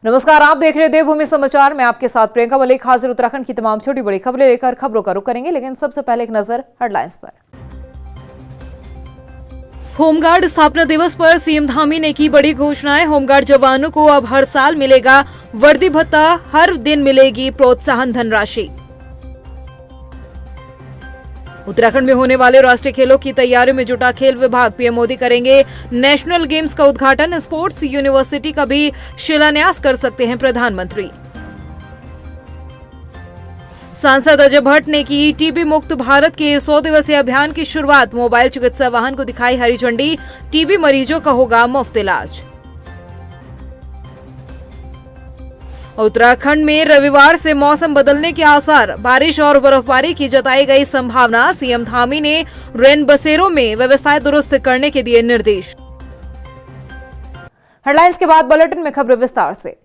नमस्कार, आप देख रहे हैं देवभूमि समाचार। मैं आपके साथ प्रियंका मलिक हाजिर उत्तराखंड की तमाम छोटी बड़ी खबरें लेकर खबरों का रुख करेंगे, लेकिन सबसे पहले एक नजर हेडलाइंस पर। होमगार्ड स्थापना दिवस पर सीएम धामी ने की बड़ी घोषणाएं। होमगार्ड जवानों को अब हर साल मिलेगा वर्दी भत्ता, हर दिन मिलेगी प्रोत्साहन धनराशि। उत्तराखंड में होने वाले राष्ट्रीय खेलों की तैयारियों में जुटा खेल विभाग। पीएम मोदी करेंगे नेशनल गेम्स का उद्घाटन। स्पोर्ट्स यूनिवर्सिटी का भी शिलान्यास कर सकते हैं प्रधानमंत्री। सांसद अजय भट्ट ने की टीबी मुक्त भारत के 100 दिवसीय अभियान की शुरुआत। मोबाइल चिकित्सा वाहन को दिखाई हरी झंडी। टीबी मरीजों का होगा मुफ्त इलाज। उत्तराखंड में रविवार से मौसम बदलने के आसार। बारिश और बर्फबारी की जताई गई संभावना। सीएम धामी ने रेन बसेरों में व्यवस्थाएं दुरुस्त करने के दिए निर्देश। हेडलाइंस के बाद बुलेटिन में खबरें विस्तार से।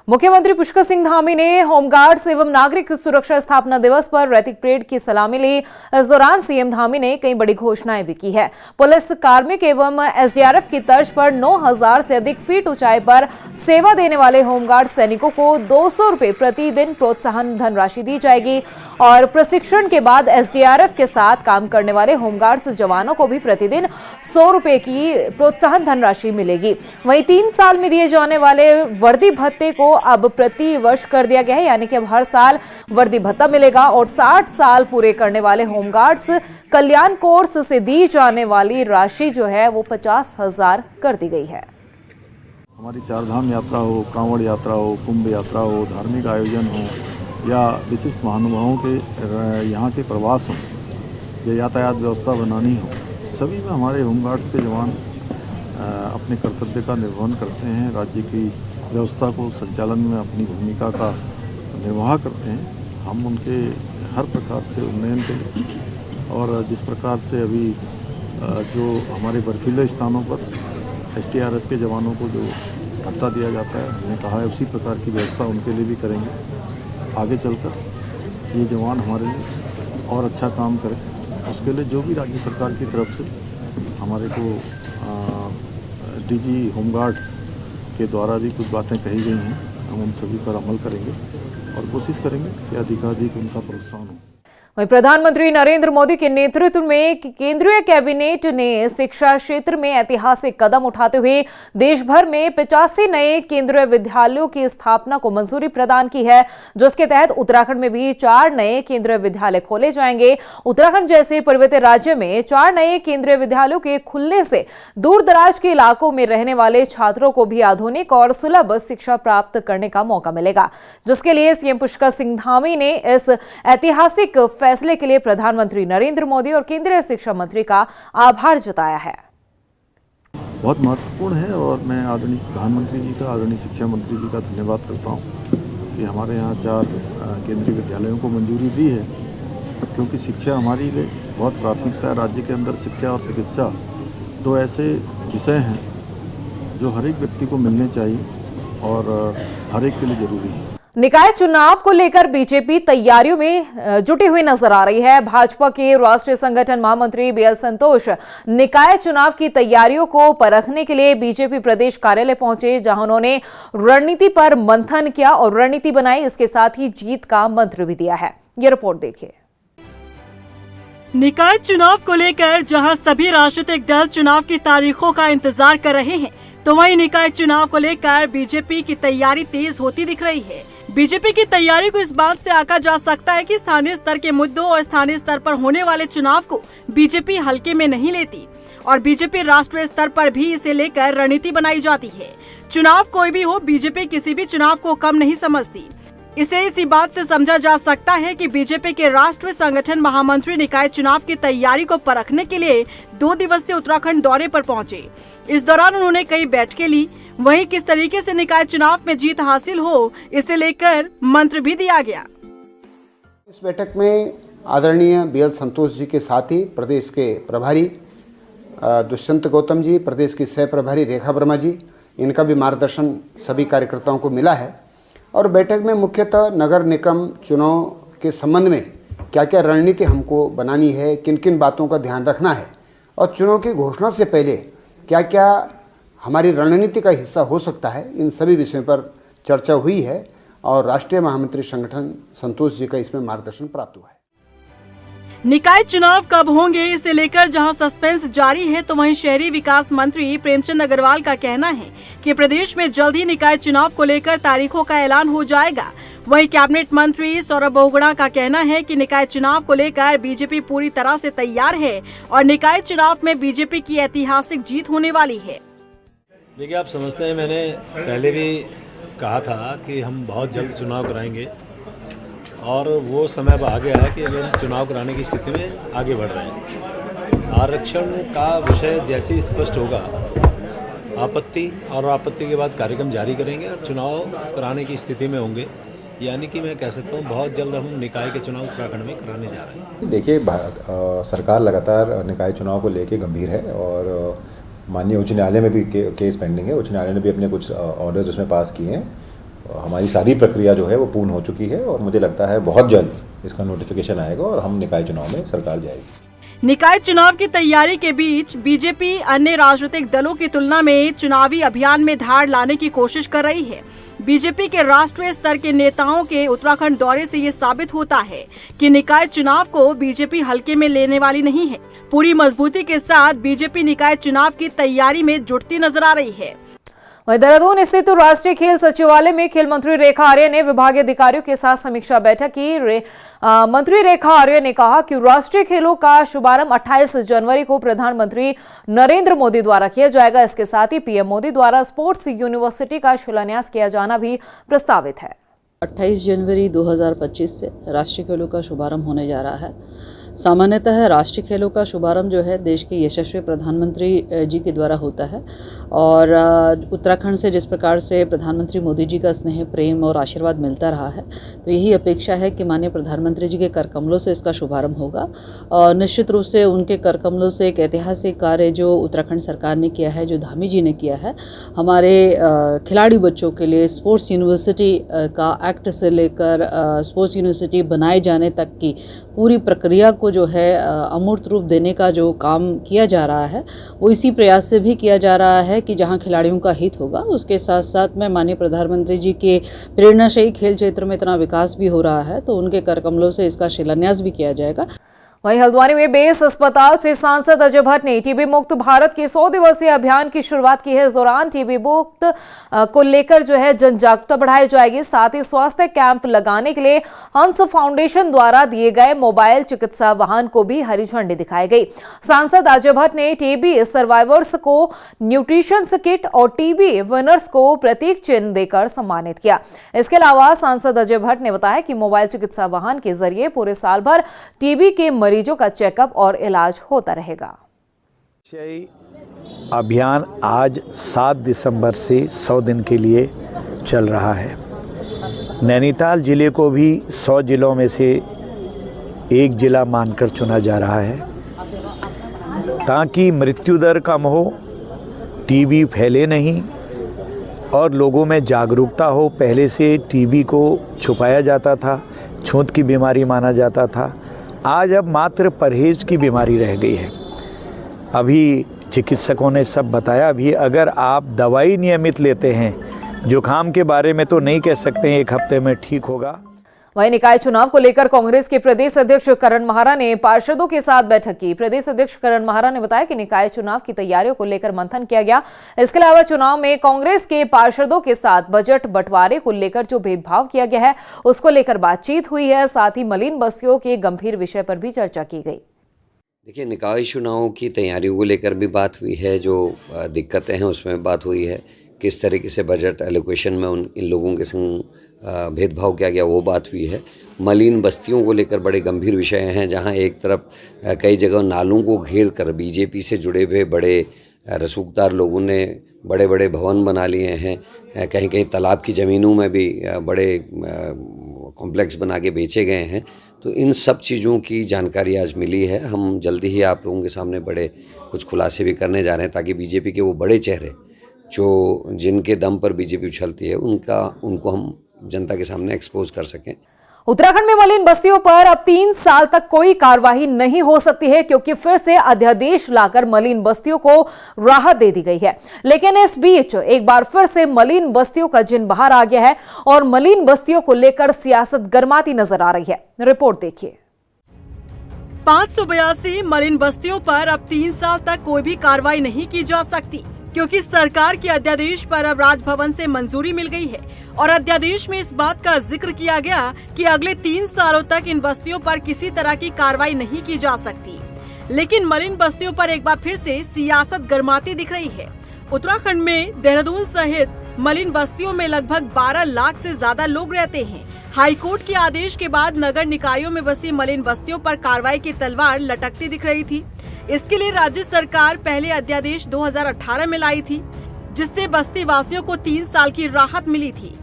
मुख्यमंत्री पुष्कर सिंह धामी ने होमगार्ड्स एवं नागरिक सुरक्षा स्थापना दिवस पर रैतिक परेड की सलामी ली। इस दौरान सीएम धामी ने कई बड़ी घोषणाएं भी की है। पुलिस कार्मिक एवं एसडीआरएफ की तर्ज पर 9000 से अधिक फीट ऊंचाई पर सेवा देने वाले होमगार्ड सैनिकों को 200 रुपए प्रतिदिन प्रोत्साहन धनराशि दी जाएगी और प्रशिक्षण के बाद एसडीआरएफ के साथ काम करने वाले होमगार्ड्स जवानों को भी प्रतिदिन 100 रुपए की प्रोत्साहन धनराशि मिलेगी। वहीं 3 साल में दिए जाने वाले वर्दी भत्ते को अब प्रति वर्ष कर दिया गया है, यानी कि अब हर साल वर्दी भत्ता मिलेगा और 60 साल पूरे करने वाले होमगार्ड्स कल्याण कोर्स से दी जाने वाली राशि जो है वो 50,000 कर दी गई है। हमारी चारधाम यात्रा हो, कांवड़ यात्रा हो, कुंभ यात्रा हो, धार्मिक आयोजन हो या विशिष्ट महानुभावों के यहाँ के प्रवास हो या यातायात व्यवस्था बनानी हो, सभी में हमारे होमगार्ड्स के जवान अपने कर्तव्य का निर्वहन करते हैं। राज्य की व्यवस्था को संचालन में अपनी भूमिका का निर्वाह करते हैं। हम उनके हर प्रकार से उन्नयन करें और जिस प्रकार से अभी जो हमारे बर्फीले स्थानों पर एसडीआरएफ के जवानों को जो भत्ता दिया जाता है, हमने कहा है उसी प्रकार की व्यवस्था उनके लिए भी करेंगे। आगे चलकर ये जवान हमारे लिए और अच्छा काम करें, उसके लिए जो भी राज्य सरकार की तरफ से हमारे को डीजी होमगार्ड्स के द्वारा भी कुछ बातें कही गई हैं, हम उन सभी पर अमल करेंगे और कोशिश करेंगे कि अधिकाधिक उनका प्रोत्साहन हो। वहीं प्रधानमंत्री नरेंद्र मोदी के नेतृत्व में केंद्रीय कैबिनेट ने शिक्षा क्षेत्र में ऐतिहासिक कदम उठाते हुए देश भर में 85 नए केंद्रीय विद्यालयों की स्थापना को मंजूरी प्रदान की है, जिसके तहत उत्तराखंड में भी 4 नए केंद्रीय विद्यालय खोले जाएंगे। उत्तराखंड जैसे पर्वतीय राज्य में 4 नए केंद्रीय विद्यालयों के खुलने से दूर दराज के इलाकों में रहने वाले छात्रों को भी आधुनिक और सुलभ शिक्षा प्राप्त करने का मौका मिलेगा, जिसके लिए सीएम पुष्कर सिंह धामी ने इस ऐतिहासिक फैसले के लिए प्रधानमंत्री नरेंद्र मोदी और केंद्रीय शिक्षा मंत्री का आभार जताया है। बहुत महत्वपूर्ण है और मैं आदरणीय प्रधानमंत्री जी का, आदरणीय शिक्षा मंत्री जी का धन्यवाद करता हूं कि हमारे यहाँ 4 केंद्रीय विद्यालयों को मंजूरी दी है, क्योंकि शिक्षा हमारी लिए बहुत प्राथमिकता है। राज्य के अंदर शिक्षा और चिकित्सा 2 ऐसे विषय हैं जो हर एक व्यक्ति को मिलने चाहिए और हर एक के लिए जरूरी है। निकाय चुनाव को लेकर बीजेपी तैयारियों में जुटी हुई नजर आ रही है। भाजपा के राष्ट्रीय संगठन महामंत्री बीएल संतोष निकाय चुनाव की तैयारियों को परखने के लिए बीजेपी प्रदेश कार्यालय पहुंचे, जहां उन्होंने रणनीति पर मंथन किया और रणनीति बनाई। इसके साथ ही जीत का मंत्र भी दिया है। ये रिपोर्ट देखिए। निकाय चुनाव को लेकर जहां सभी राजनीतिक दल चुनाव की तारीखों का इंतजार कर रहे हैं, तो वहीं निकाय चुनाव को लेकर बीजेपी की तैयारी तेज होती दिख रही है। बीजेपी की तैयारी को इस बात से आंका जा सकता है कि स्थानीय स्तर के मुद्दों और स्थानीय स्तर पर होने वाले चुनाव को बीजेपी हल्के में नहीं लेती और बीजेपी राष्ट्रीय स्तर पर भी इसे लेकर रणनीति बनाई जाती है। चुनाव कोई भी हो, बीजेपी किसी भी चुनाव को कम नहीं समझती। इसे इसी बात से समझा जा सकता है कि बीजेपी के राष्ट्रीय संगठन महामंत्री निकाय चुनाव की तैयारी को परखने के लिए 2 दिवसीय उत्तराखंड दौरे पर पहुंचे। इस दौरान उन्होंने कई बैठकें ली। वहीं किस तरीके से निकाय चुनाव में जीत हासिल हो, इसे लेकर मंत्र भी दिया गया। इस बैठक में आदरणीय बीएल संतोष जी के साथ ही प्रदेश के प्रभारी दुष्यंत गौतम जी, प्रदेश की सह प्रभारी रेखा वर्मा जी, इनका भी मार्गदर्शन सभी कार्यकर्ताओं को मिला है। और बैठक में मुख्यतः नगर निगम चुनाव के संबंध में क्या क्या रणनीति हमको बनानी है, किन किन बातों का ध्यान रखना है और चुनाव की घोषणा से पहले क्या क्या हमारी रणनीति का हिस्सा हो सकता है, इन सभी विषयों पर चर्चा हुई है और राष्ट्रीय महामंत्री संगठन संतोष जी का इसमें मार्गदर्शन प्राप्त हुआ है। निकाय चुनाव कब होंगे इसे लेकर जहां सस्पेंस जारी है, तो वहीं शहरी विकास मंत्री प्रेमचंद अग्रवाल का कहना है कि प्रदेश में जल्द ही निकाय चुनाव को लेकर तारीखों का ऐलान हो जाएगा। वहीं कैबिनेट मंत्री सौरभ बहुगुणा का कहना है कि निकाय चुनाव को लेकर बीजेपी पूरी तरह से तैयार है और निकाय चुनाव में बीजेपी की ऐतिहासिक जीत होने वाली है। देखिए, आप समझते हैं, मैंने पहले भी कहा था कि हम बहुत जल्द चुनाव कराएंगे और वो समय अब आ गया है कि अब हम चुनाव कराने की स्थिति में आगे बढ़ रहे हैं। आरक्षण का विषय जैसे ही स्पष्ट होगा, आपत्ति और आपत्ति के बाद कार्यक्रम जारी करेंगे और चुनाव कराने की स्थिति में होंगे। यानी कि मैं कह सकता हूँ बहुत जल्द हम निकाय के चुनाव उत्तराखंड में कराने जा रहे हैं। देखिए, सरकार लगातार निकाय चुनाव को लेके गंभीर है और माननीय उच्च न्यायालय में भी केस पेंडिंग है। उच्च न्यायालय ने भी अपने कुछ ऑर्डर्स उसमें पास किए हैं। हमारी सारी प्रक्रिया जो है वो पूर्ण हो चुकी है और मुझे लगता है बहुत जल्द इसका नोटिफिकेशन आएगा और हम निकाय चुनाव में सरकार जाएगी। निकाय चुनाव की तैयारी के बीच बीजेपी अन्य राजनीतिक दलों की तुलना में चुनावी अभियान में धार लाने की कोशिश कर रही है। बीजेपी के राष्ट्रीय स्तर के नेताओं के उत्तराखंड दौरे से ये साबित होता है कि निकाय चुनाव को बीजेपी हल्के में लेने वाली नहीं है। पूरी मजबूती के साथ बीजेपी निकाय चुनाव की तैयारी में जुटती नजर आ रही है। वहीं देहरादून स्थित राष्ट्रीय खेल सचिवालय में खेल मंत्री रेखा आर्य ने विभागीय अधिकारियों के साथ समीक्षा बैठक की। मंत्री रेखा आर्य ने कहा कि राष्ट्रीय खेलों का शुभारंभ 28 जनवरी को प्रधानमंत्री नरेंद्र मोदी द्वारा किया जाएगा। इसके साथ ही पीएम मोदी द्वारा स्पोर्ट्स यूनिवर्सिटी का शिलान्यास किया जाना भी प्रस्तावित है। 28 जनवरी 2025 से राष्ट्रीय खेलों का शुभारंभ होने जा रहा है। सामान्यतः राष्ट्रीय खेलों का शुभारंभ जो है देश के यशस्वी प्रधानमंत्री जी के द्वारा होता है और उत्तराखंड से जिस प्रकार से प्रधानमंत्री मोदी जी का स्नेह, प्रेम और आशीर्वाद मिलता रहा है, तो यही अपेक्षा है कि माननीय प्रधानमंत्री जी के कर कमलों से इसका शुभारंभ होगा। और निश्चित रूप से उनके कर कमलों से एक ऐतिहासिक कार्य जो उत्तराखंड सरकार ने किया है, जो धामी जी ने किया है, हमारे खिलाड़ी बच्चों के लिए स्पोर्ट्स यूनिवर्सिटी का एक्ट से लेकर स्पोर्ट्स यूनिवर्सिटी बनाए जाने तक की पूरी प्रक्रिया को जो है अमूर्त रूप देने का जो काम किया जा रहा है, वो इसी प्रयास से भी किया जा रहा है कि जहां खिलाड़ियों का हित होगा, उसके साथ साथ में माननीय प्रधानमंत्री जी के प्रेरणाशायी खेल क्षेत्र में इतना विकास भी हो रहा है, तो उनके कर कमलों से इसका शिलान्यास भी किया जाएगा। वहीं हल्द्वानी में बेस अस्पताल से सांसद अजय भट्ट ने टीबी मुक्त भारत के 100 दिवसीय अभियान की शुरुआत की है। इस दौरान टीबी मुक्त को लेकर जो है जन जागरूकता बढ़ाई जाएगी। साथ ही स्वास्थ्य कैंप लगाने के लिए हंस फाउंडेशन द्वारा दिए गए मोबाइल चिकित्सा वाहन को भी हरी झंडी दिखाई गई। सांसद अजय भट्ट ने टीबी सर्वाइवर्स को न्यूट्रिशन किट और टीबी विनर्स को प्रतीक चिन्ह देकर सम्मानित किया। इसके अलावा सांसद अजय भट्ट ने बताया कि मोबाइल चिकित्सा वाहन के जरिए पूरे साल भर टीबी के मरीजों का चेकअप और इलाज होता रहेगा। अभियान आज 7 दिसंबर से 100 दिन के लिए चल रहा है। नैनीताल जिले को भी 100 जिलों में से एक जिला मानकर चुना जा रहा है ताकि मृत्यु दर कम हो, टीबी फैले नहीं और लोगों में जागरूकता हो। पहले से टीबी को छुपाया जाता था, छूत की बीमारी माना जाता था, आज अब मात्र परहेज की बीमारी रह गई है। अभी चिकित्सकों ने सब बताया भी, अगर आप दवाई नियमित लेते हैं, जुकाम के बारे में तो नहीं कह सकते हैं 1 हफ्ते में ठीक होगा। वहीं निकाय चुनाव को लेकर कांग्रेस के प्रदेश अध्यक्ष करण महारा ने पार्षदों के साथ बैठक की। प्रदेश अध्यक्ष करण महारा ने बताया कि निकाय चुनाव की तैयारियों को लेकर मंथन किया गया। इसके अलावा चुनाव में कांग्रेस के पार्षदों के साथ बजट बंटवारे को लेकर जो भेदभाव किया गया है, उसको लेकर बातचीत हुई है। साथ ही मलिन बस्तियों के गंभीर विषय पर भी चर्चा की गई। देखिए, निकाय चुनाव की तैयारियों को लेकर भी बात हुई है, जो दिक्कतें हैं उसमें बात हुई है, किस तरीके से बजट एलोकेशन में इन लोगों के संग भेदभाव किया गया, वो बात हुई है। मलिन बस्तियों को लेकर बड़े गंभीर विषय हैं, जहां एक तरफ कई जगह नालों को घेर कर बीजेपी से जुड़े हुए बड़े रसूखदार लोगों ने बड़े बड़े भवन बना लिए हैं, कहीं कहीं तालाब की ज़मीनों में भी बड़े कॉम्प्लेक्स बना के बेचे गए हैं। तो इन सब चीज़ों की जानकारी आज मिली है। हम जल्दी ही आप लोगों के सामने बड़े कुछ खुलासे भी करने जा रहे हैं, ताकि बीजेपी के वो बड़े चेहरे जिनके दम पर बीजेपी उछलती है, उनको हम जनता के सामने एक्सपोज कर सकें। उत्तराखंड में मलिन बस्तियों पर अब 3 साल तक कोई कार्रवाई नहीं हो सकती है, क्योंकि फिर से अध्यादेश लाकर मलिन बस्तियों को राहत दे दी गई है। लेकिन इस बीच एक बार फिर से मलिन बस्तियों का जिन बाहर आ गया है और मलिन बस्तियों को लेकर सियासत गर्माती नजर आ रही है। रिपोर्ट देखिए। 582 मलिन बस्तियों पर अब 3 साल तक कोई भी कार्रवाई नहीं की जा सकती, क्योंकि सरकार के अध्यादेश पर अब राजभवन से मंजूरी मिल गई है और अध्यादेश में इस बात का जिक्र किया गया कि अगले 3 सालों तक इन बस्तियों पर किसी तरह की कार्रवाई नहीं की जा सकती। लेकिन मलिन बस्तियों पर एक बार फिर से सियासत गर्माती दिख रही है। उत्तराखंड में देहरादून सहित मलिन बस्तियों में लगभग 12 लाख से ज्यादा लोग रहते हैं। हाईकोर्ट के आदेश के बाद नगर निकायों में बसी मलिन बस्तियों पर कार्रवाई की तलवार लटकती दिख रही थी। इसके लिए राज्य सरकार पहले अध्यादेश 2018 में लाई थी, जिससे बस्ती वासियों को 3 साल की राहत मिली थी।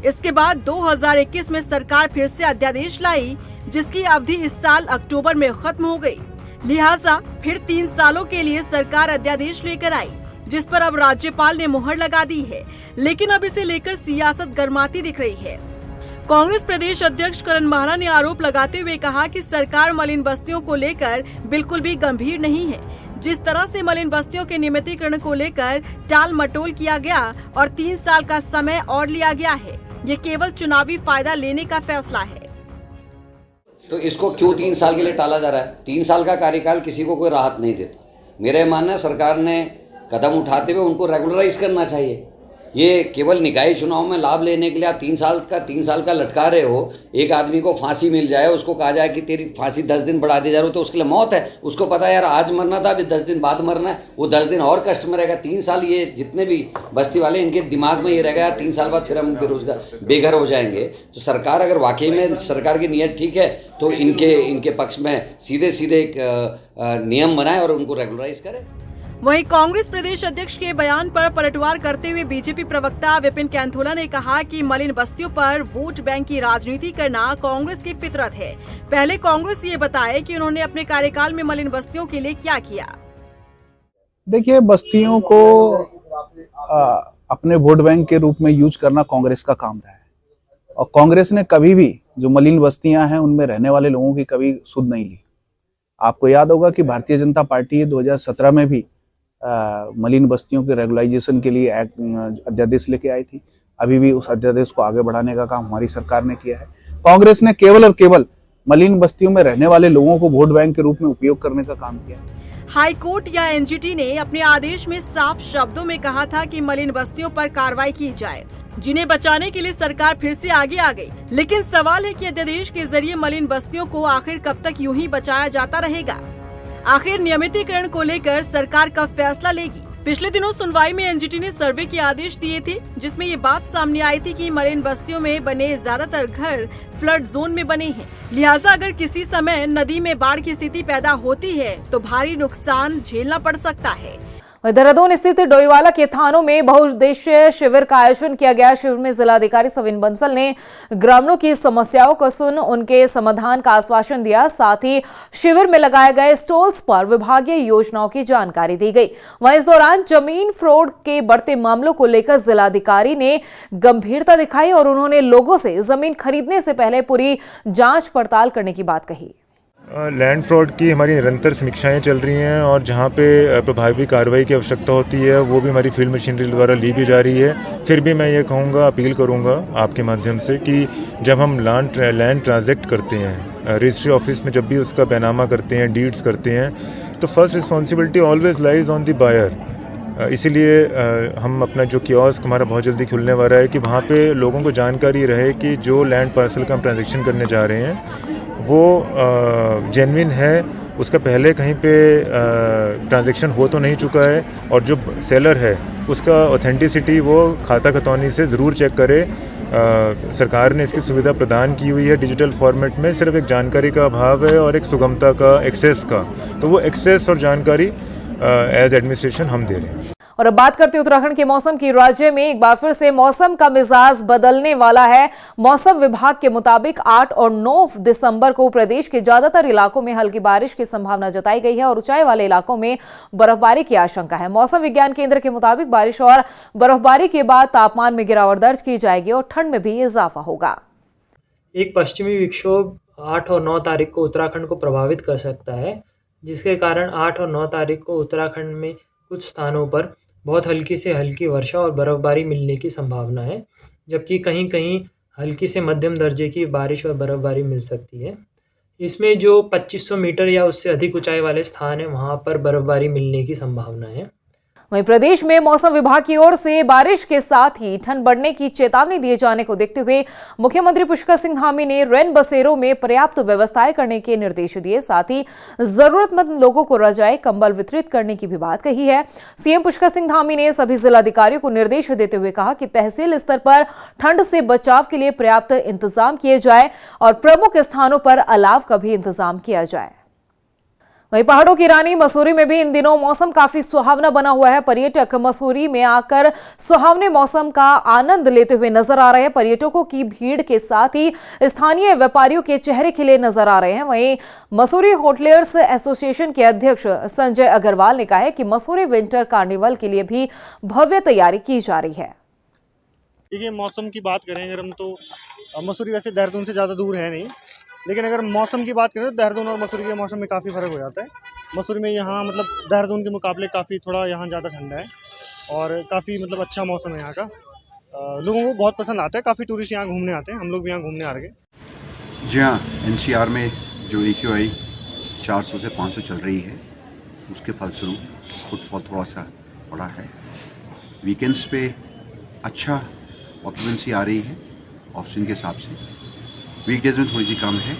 इसके बाद 2021 में सरकार फिर से अध्यादेश लाई, जिसकी अवधि इस साल अक्टूबर में खत्म हो गई। लिहाजा फिर 3 सालों के लिए सरकार अध्यादेश लेकर आई, जिस पर अब राज्यपाल ने मुहर लगा दी है। लेकिन अब इसे लेकर सियासत गर्माती दिख रही है। कांग्रेस प्रदेश अध्यक्ष करण माहरा ने आरोप लगाते हुए कहा कि सरकार मलिन बस्तियों को लेकर बिल्कुल भी गंभीर नहीं है। जिस तरह से मलिन बस्तियों के नियमितीकरण को लेकर टाल मटोल किया गया और 3 साल का समय और लिया गया है, ये केवल चुनावी फायदा लेने का फैसला है। तो इसको क्यों 3 साल के लिए टाला जा रहा है? 3 साल का कार्यकाल किसी को कोई राहत नहीं देता। मेरा मानना है सरकार ने कदम उठाते हुए उनको रेगुलराइज करना चाहिए। ये केवल निकाय चुनाव में लाभ लेने के लिए आप 3 साल का लटका रहे हो। एक आदमी को फांसी मिल जाए, उसको कहा जाए कि तेरी फांसी 10 दिन बढ़ा दी जा रही हो, तो उसके लिए मौत है। उसको पता है यार आज मरना था, अभी 10 दिन बाद मरना है, वो 10 दिन और कष्ट में रहेगा। 3 साल ये जितने भी बस्ती वाले इनके दिमाग में ये रहेगा यार 3 साल बाद फिर हम बेघर हो जाएंगे। तो सरकार अगर वाकई में सरकार की नीयत ठीक है तो इनके पक्ष में सीधे एक नियम बनाए और उनको रेगुलराइज करे। वहीं कांग्रेस प्रदेश अध्यक्ष के बयान पर पलटवार करते हुए बीजेपी प्रवक्ता विपिन कैंथोला ने कहा कि मलिन बस्तियों पर वोट बैंक की राजनीति करना कांग्रेस की फितरत है। पहले कांग्रेस ये बताए कि उन्होंने अपने कार्यकाल में मलिन बस्तियों के लिए क्या किया। देखिए, बस्तियों को अपने वोट बैंक के रूप में यूज करना कांग्रेस का काम रहा है और कांग्रेस ने कभी भी जो मलिन बस्तियां हैं उनमें रहने वाले लोगों की कभी सुध नहीं ली। आपको याद होगा कि भारतीय जनता पार्टी 2017 में भी मलिन बस्तियों के रेगुलाइजेशन के लिए अध्यादेश लेके आई थी। अभी भी उस अध्यादेश को आगे बढ़ाने का काम हमारी सरकार ने किया है। कांग्रेस ने केवल और केवल मलिन बस्तियों में रहने वाले लोगों को वोट बैंक के रूप में उपयोग करने का काम किया है। हाईकोर्ट या एनजीटी ने अपने आदेश में साफ शब्दों में कहा था कि मलिन बस्तियों पर कार्रवाई की जाए, जिन्हें बचाने के लिए सरकार फिर से आगे आ गई। लेकिन सवाल है कि अध्यादेश के जरिए मलिन बस्तियों को आखिर कब तक यूं ही बचाया जाता रहेगा? आखिर नियमितीकरण को लेकर सरकार का फैसला लेगी। पिछले दिनों सुनवाई में एनजीटी ने सर्वे के आदेश दिए थे, जिसमें ये बात सामने आई थी कि मलिन बस्तियों में बने ज्यादातर घर फ्लड जोन में बने हैं। लिहाजा अगर किसी समय नदी में बाढ़ की स्थिति पैदा होती है तो भारी नुकसान झेलना पड़ सकता है। देहरादून स्थित डोईवाला के थानों में बहुउद्देशीय शिविर का आयोजन किया गया। शिविर में जिलाधिकारी सविन बंसल ने ग्रामीणों की समस्याओं को सुन उनके समाधान का आश्वासन दिया। साथ ही शिविर में लगाए गए स्टॉल्स पर विभागीय योजनाओं की जानकारी दी गई। वहीं इस दौरान जमीन फ्रॉड के बढ़ते मामलों को लेकर जिलाधिकारी ने गंभीरता दिखाई और उन्होंने लोगों से जमीन खरीदने से पहले पूरी जांच पड़ताल करने की बात कही। लैंड फ्रॉड की हमारी निरंतर समीक्षाएं चल रही हैं और जहां पे प्रभावी कार्रवाई की आवश्यकता होती है वो भी हमारी फील्ड मशीनरी द्वारा ली भी जा रही है। फिर भी मैं ये कहूँगा, अपील करूँगा आपके माध्यम से कि जब हम लैंड ट्रांजैक्ट करते हैं, रजिस्ट्री ऑफिस में जब भी उसका बैनामा करते हैं, डीड्स करते हैं, तो first responsibility always lies on the buyer. इसीलिए हम अपना जो कियोस्क हमारा बहुत जल्दी खुलने वाला है कि वहाँ पे लोगों को जानकारी रहे कि जो लैंड पार्सल का हम ट्रांजेक्शन करने जा रहे हैं वो जेन्युइन है, उसका पहले कहीं पे ट्रांजैक्शन हो तो नहीं चुका है, और जो सेलर है उसका ऑथेंटिसिटी वो खाता खतौनी से ज़रूर चेक करे। सरकार ने इसकी सुविधा प्रदान की हुई है डिजिटल फॉर्मेट में, सिर्फ एक जानकारी का अभाव है और एक सुगमता का, एक्सेस का। तो वो एक्सेस और जानकारी एज एडमिनिस्ट्रेशन हम दे रहे हैं। और अब बात करते हैं उत्तराखंड के मौसम की। राज्य में एक बार फिर से मौसम का मिजाज बदलने वाला है। मौसम विभाग के मुताबिक 8 और 9 दिसंबर को प्रदेश के ज्यादातर इलाकों में हल्की बारिश की संभावना जताई गई है और ऊंचाई वाले इलाकों में बर्फबारी की आशंका है। मौसम विज्ञान केंद्र के मुताबिक बारिश और बर्फबारी के बाद तापमान में गिरावट दर्ज की जाएगी और ठंड में भी इजाफा होगा। एक पश्चिमी विक्षोभ 8 और 9 तारीख को उत्तराखंड को प्रभावित कर सकता है, जिसके कारण 8 और 9 तारीख को उत्तराखंड में कुछ स्थानों पर बहुत हल्की से हल्की वर्षा और बर्फ़बारी मिलने की संभावना है, जबकि कहीं कहीं हल्की से मध्यम दर्जे की बारिश और बर्फ़बारी मिल सकती है। इसमें जो 2500 मीटर या उससे अधिक ऊंचाई वाले स्थान हैं, वहाँ पर बर्फ़बारी मिलने की संभावना है। वहीं प्रदेश में मौसम विभाग की ओर से बारिश के साथ ही ठंड बढ़ने की चेतावनी दिए जाने को देखते हुए मुख्यमंत्री पुष्कर सिंह धामी ने रैन बसेरों में पर्याप्त व्यवस्थाएं करने के निर्देश दिए। साथ ही जरूरतमंद लोगों को रजाई कंबल वितरित करने की भी बात कही है। सीएम पुष्कर सिंह धामी ने सभी जिलाधिकारियों को निर्देश देते हुए कहा कि तहसील स्तर पर ठंड से बचाव के लिए पर्याप्त इंतजाम किए जाए और प्रमुख स्थानों पर अलाव का भी इंतजाम किया जाए। वहीं पहाड़ों की रानी मसूरी में भी इन दिनों मौसम काफी सुहावना बना हुआ है। पर्यटक मसूरी में आकर सुहावने मौसम का आनंद लेते हुए नजर आ रहे हैं। पर्यटकों की भीड़ के साथ ही स्थानीय व्यापारियों के चेहरे खिले नजर आ रहे हैं। वहीं मसूरी होटलियर्स एसोसिएशन के अध्यक्ष संजय अग्रवाल ने कहा है कि मसूरी विंटर कार्निवल के लिए भी भव्य तैयारी की जा रही है। देखिए, मौसम की बात करें अगर हम, तो मसूरी वैसे देहरादून से ज़्यादा दूर है नहीं, लेकिन अगर मौसम की बात करें तो देहरादून और मसूरी के मौसम में काफ़ी फ़र्क हो जाता है। मसूरी में यहाँ मतलब देहरादून के मुकाबले काफ़ी थोड़ा यहाँ ज़्यादा ठंडा है और काफ़ी मतलब अच्छा मौसम है यहाँ का। लोगों को बहुत पसंद आता है, काफ़ी टूरिस्ट यहाँ घूमने आते हैं। हम लोग भी यहाँ घूमने आ रहे हैं। जी हाँ, NCR में जो AQI 400 से 500 चल रही है, उसके फलस्वरूप फुटफॉल थोड़ा सा बढ़ा है। वीकेंड्स पे अच्छा ऑक्यूपेंसी आ रही है ऑफ सीजन के हिसाब से। वीकडेज में थोड़ी सी कम है,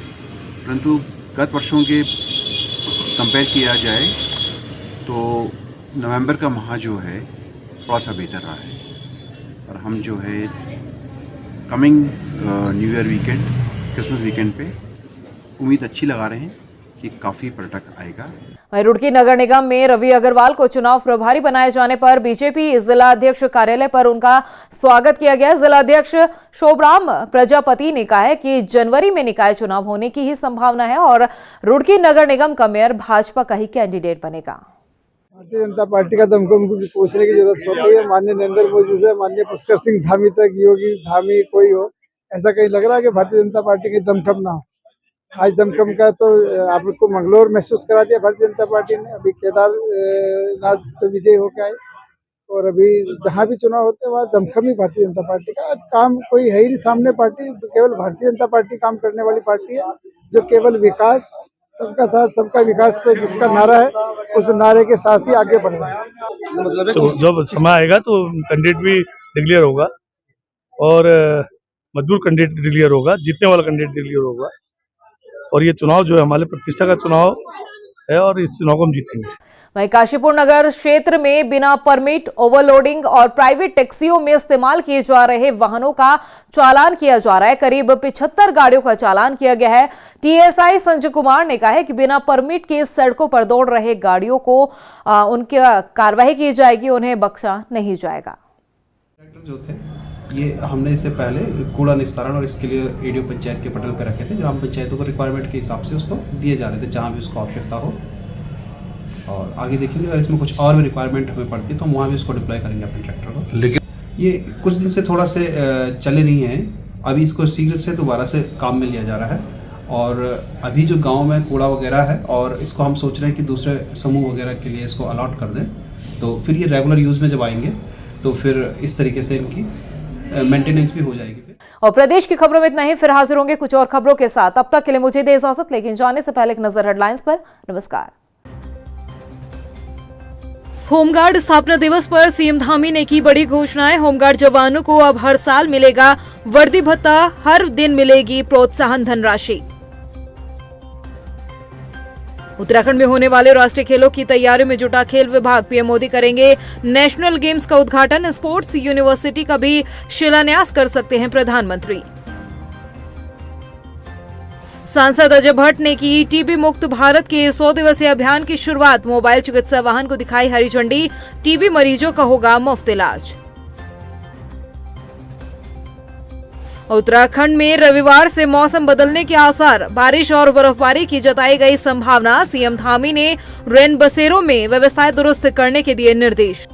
परंतु गत वर्षों के कंपेयर किया जाए तो नवंबर का माह जो है थोड़ा सा बेहतर रहा है और हम जो है coming new year weekend, Christmas weekend पे उम्मीद अच्छी लगा रहे हैं कि काफ़ी पर्यटक आएगा। वहीं रुड़की नगर निगम में रवि अग्रवाल को चुनाव प्रभारी बनाए जाने पर बीजेपी जिला अध्यक्ष कार्यालय पर उनका स्वागत किया गया। जिला अध्यक्ष शोभराम प्रजापति ने कहा है कि जनवरी में निकाय चुनाव होने की ही संभावना है और रुड़की नगर निगम का मेयर भाजपा का ही कैंडिडेट बनेगा। भारतीय जनता पार्टी का दमखम उनको पूछने की जरूरत पड़ती है। माननीय नरेंद्र मोदी से माननीय पुष्कर सिंह धामी तक, योगी धामी कोई हो, ऐसा कहीं लग रहा है कि भारतीय जनता पार्टी की दमखम ना हो। आज दमखम का तो आपको मंगलोर महसूस करा दिया भारतीय जनता पार्टी ने। अभी केदारनाथ तो विजय होकर आए और अभी जहां भी चुनाव होते हैं वहाँ दमखम ही भारतीय जनता पार्टी का। आज काम कोई है ही नहीं सामने पार्टी, केवल भारतीय जनता पार्टी काम करने वाली पार्टी है जो केवल विकास, सबका साथ सबका विकास पे जिसका नारा है, उस नारे के साथ ही आगे बढ़ रहा है। तो जब समय आएगा तो कैंडिडेट भी डिक्लेयर होगा और मजबूर कैंडिडेट डिक्लेयर होगा, जीतने वाला कैंडिडेट डिक्लेयर होगा और ये चुनाव जो है हमारे प्रतिष्ठा का चुनाव है और इस चुनाव को हम जीतेंगे। वहीं काशीपुर नगर क्षेत्र में बिना परमिट, ओवरलोडिंग और प्राइवेट टैक्सियों में इस्तेमाल किए जा रहे वाहनों का चालान किया जा रहा है। करीब 75 गाड़ियों का चालान किया गया है। TSI संजय कुमार ने कहा है कि बिना परमिट के सड़कों पर दौड़ रहे गाड़ियों को उनकी कार्रवाई की जाएगी, उन्हें बख्शा नहीं जाएगा। जो थे ये हमने इससे पहले कूड़ा निस्तारण और इसके लिए ADO पंचायत के पटल पर रखे थे। ग्राम पंचायतों को रिक्वायरमेंट के हिसाब से उसको दिए जा रहे थे जहाँ भी उसको आवश्यकता हो। और आगे देखेंगे अगर इसमें कुछ और भी रिक्वायरमेंट हमें पड़ती है तो हम वहाँ भी उसको डिप्लॉय करेंगे अपने ट्रैक्टर को। लेकिन ये कुछ दिन से थोड़ा से चले नहीं है, अभी इसको शीघ्र से दोबारा से काम में लिया जा रहा है। और अभी जो गाँव में कूड़ा वगैरह है और इसको हम सोच रहे हैं कि दूसरे समूह वगैरह के लिए इसको अलॉट कर दें, तो फिर ये रेगुलर यूज़ में जब आएंगे तो फिर इस तरीके से इनकी मेंटेनेंस भी हो जाएगी। और प्रदेश की खबरों में इतना ही, फिर हाजिर होंगे कुछ और खबरों के साथ। अब तक के लिए मुझे दे इजाजत, लेकिन जाने से पहले एक नजर हेडलाइंस पर। नमस्कार। होमगार्ड स्थापना दिवस पर सीएम धामी ने की बड़ी घोषणाएं। होमगार्ड जवानों को अब हर साल मिलेगा वर्दी भत्ता, हर दिन मिलेगी प्रोत्साहन धनराशि। उत्तराखंड में होने वाले राष्ट्रीय खेलों की तैयारियों में जुटा खेल विभाग। पीएम मोदी करेंगे नेशनल गेम्स का उद्घाटन। स्पोर्ट्स यूनिवर्सिटी का भी शिलान्यास कर सकते हैं प्रधानमंत्री। सांसद अजय भट्ट ने की टीबी मुक्त भारत के 100 दिवसीय अभियान की शुरुआत। मोबाइल चिकित्सा वाहन को दिखाई हरी झंडी। टीबी मरीजों का होगा मुफ्त इलाज। उत्तराखंड में रविवार से मौसम बदलने के आसार। बारिश और बर्फबारी की जताई गई संभावना। सीएम धामी ने रैन बसेरों में व्यवस्थाएं दुरुस्त करने के दिए निर्देश।